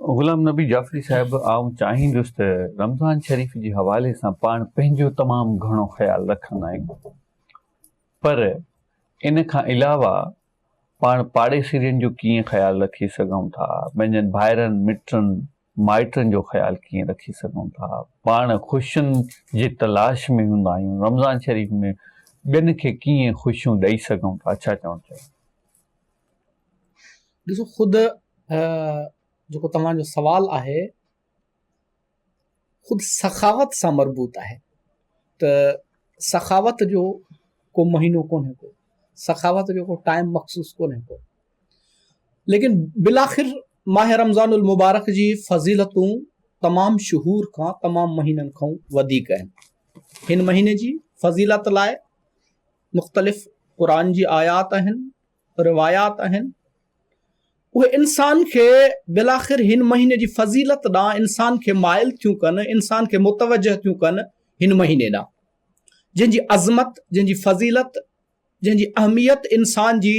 गुलाम नबी जाफ़री साहिब, आउं चाहींदुसि त रमज़ान शरीफ़ जे हवाले सां पाण पंहिंजो तमामु घणो ख़्यालु रखंदा आहियूं, पर इन खां अलावा पाण पाड़ेसीरनि जो कीअं ख़्यालु रखी सघूं था, पंहिंजनि भाइरनि मिटनि माइटनि जो ख़्यालु कीअं रखी सघूं था, पाण ख़ुशियुनि जी तलाश में हूंदा आहियूं, रमज़ान शरीफ़ में ॿियनि खे कीअं ख़ुशियूं ॾेई सघूं था, छा चवणु चाहियो? ॾिसो, ख़ुदि जेको तव्हांजो सवाल आहे ख़ुदि सखावत सां मरबूत आहे। त सखावत जो को महीनो कोन्हे को, सखावत जो को टाइम मखसूस कोन्हे को, लेकिन बिलाखिर माह रमज़ानुल मुबारक जी फ़ज़ीलतूं तमाम शुहूर खां तमाम महीननि खां वधीक आहिनि। हिन महीने जी फ़ज़ीलत लाइ मुख़्तलिफ़ क़ुरान जी आयात आहिनि, रिवायात आहिनि। उहे इंसान खे बिलाखिर हिन महीने जी फ़ज़ीलत ॾांहुं इंसान खे माइल थियूं कनि, इंसान खे मुतवजह थियूं कनि हिन महीने ॾांहुं, जंहिंजी अज़मत, जंहिंजी फ़ज़ीलत, जंहिंजी अहमियत इंसान जी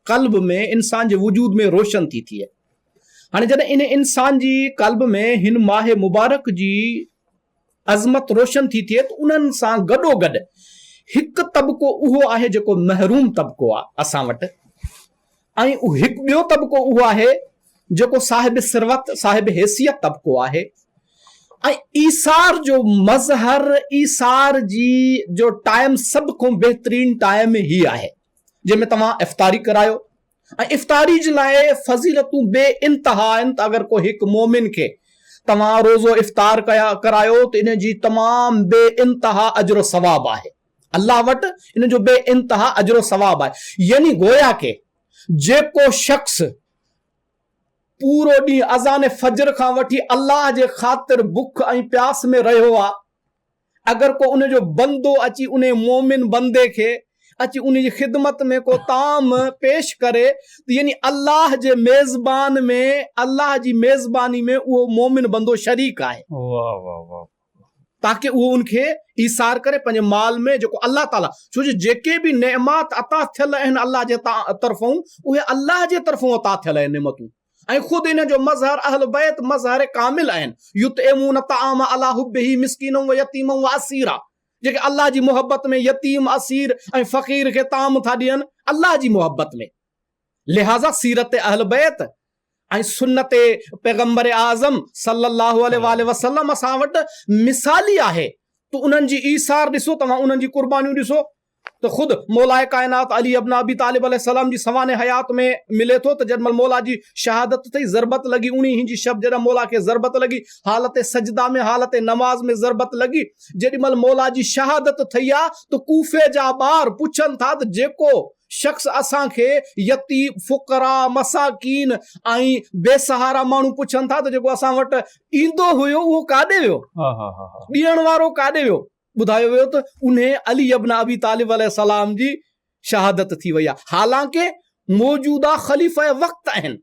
क़ल्ब में, इंसान जे वजूद में रोशन थी थिए। हाणे जॾहिं इन इंसान जी क़ल्ब में हिन माह मुबारक जी अज़मत रोशन थी थिए त उन्हनि सां गॾोगॾु हिकु तबिको उहो आहे जेको महरूम तबिको आहे असां वटि, ऐं हिकु ॿियो तबिको उहो आहे जेको साहिब सिरवत, साहिब हैसियत तबिको आहे। ऐं ईसार जो मज़हर, ईसार जी जो टाइम सभ खां बहितरीन टाइम ही आहे जंहिंमें तव्हां इफ़्तारी करायो। ऐं इफ़्तारी जे लाइ फ़ज़ीलतूं बे इंतहा आहिनि। त अगरि को हिकु मोमिन खे तव्हां रोज़ो इफ़्तार करायो त इन जी तमामु बे इंतहा अजर सवाब आहे, अल्लाह वटि इन जो बे इंतहा अजर सवाब आहे। यानी गोया के जेको शख्स पूरो ॾींहुं अज़ान फजर खां वठी अल्लाह जे ख़ातिर बुख ऐं प्यास में रहियो आहे, अगरि को उन जो बंदो अची उन मोमिन बंदे खे अची उन जी ख़िदमत में को ताम पेश करे त यानी अल्लाह जे मेज़बान में, अल्लाह जी मेज़बानी में उहो मोमिन बंदो शरीक आहे। वाह वाह वाह। ताकि उहो उनखे ईसार करे पंहिंजे माल में जेको अल्लाह ताला, छो जो जेके बि नेमत अता थियल आहिनि अल्लाह जे तरफ़ों, उहे अल्लाह जे तरफ़ों अता थियल आहिनि नेमतूं। ऐं ख़ुदि इन जो मज़हर अहल बैत मज़हर कामिल आहिनि। युतइमून तआम अला हुब्बिही मिस्कीनन व यतीमन व असीरा, जेके अल्लाह जी मोहब्बत में यतीम, असीर ऐं फ़क़ीर खे ताम था ॾियनि अल्लाह जी मोहब्बत में। लिहाज़ा सीरत अहल बैत ऐं सुन्नत पैगंबर आज़म सल्लल्लाहु अलैहि वसल्लम असां वटि मिसाली आहे। तो उन्हनि जी ईसार ॾिसो, तव्हां उन्हनि जी कुर्बानियूं ॾिसो त ख़ुदि मौलाए कायनात अली इब्न अबी तालिब अलैहिस्सलाम जी सवाने हयात में मिले थो त जॾहिं मौला जी शहादत थी, ज़रबत लगी उन्हीं जी शब, जॾहिं मौला खे ज़रबत लगी हालत सजदा में, हालत नमाज में ज़रबत लगी, जेॾीमहिल मौला जी शहादत थी आहे त कूफे जा ॿार पुछनि था त जेको शख्स असांखे यतीम, फुकरा, मसाकीन ऐं बेसहारा माण्हू पुछनि था त जेको असां वटि ईंदो हुयो उहो काॾे वियो, ॾियण वारो काॾे वियो? ॿुधायो वियो त उन्हें अली इब्न अबी तालिब अलैहिस्सलाम जी शहादत थी वई आहे। हालांकि मौजूदा ख़लीफ़ा वक़्त आहिनि,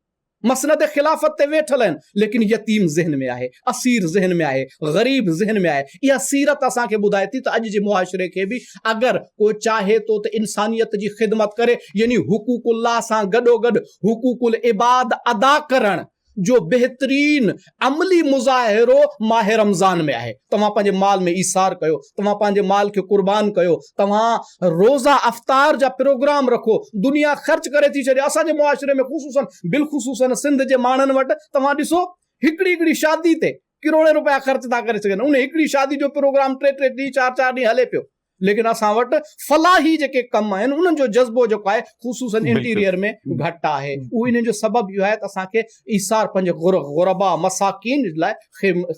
मसनद ख़िलाफ़त ते वेठल आहिनि, लेकिन यतीम ज़हन में आहे, असीर ज़हन में आहे, ग़रीब ज़हन में आहे। इहा सीरत असांखे ॿुधाए थी त अॼु जे मुआशिरे खे बि अगरि को चाहे थो त इंसानियत जी ख़िदमत करे, यानी हुकूकुल्लाह सां गॾोगॾु हुकूकुल इबाद अदा करण जो बेहतरीन अमली मुज़ाहिरो माह रमज़ान में आहे। तव्हां पंहिंजे माल में ईसार कयो, तव्हां पंहिंजे माल खे कुर्बान कयो, तव्हां रोज़ा अफ़्तार जा प्रोग्राम रखो। दुनिया ख़र्च करे थी छॾे असांजे मुआशिरे में, ख़ुसूसन बिलख़ुसूसन सिंध जे माण्हुनि वटि तव्हां ॾिसो हिकिड़ी शादी ते किरोड़े रुपया ख़र्च था करे सघनि। उन हिकिड़ी शादी जो प्रोग्राम 3 ॾींहं 4 ॾींहं हले पियो, लेकिन असां वटि फलाही जेके कम आहिनि उन्हनि जो जज़्बो जेको आहे ख़ुसूसन इंटीरियर में घटि आहे। उहो इन जो सबबु इहो आहे त असांखे ईसार पंहिंजे गुरबा मसाकीन लाइ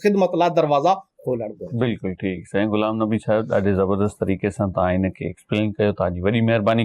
ख़िदमत लाइ दरवाज़ा खोलण घुरिजे। बिल्कुलु ठीकु। साईं गुलाम नबी साहिब, ॾाढे ज़बरदस्त तरीक़े सां तव्हां हिनखे एक्सप्लेन कयो, तव्हांजी वॾी महिरबानी।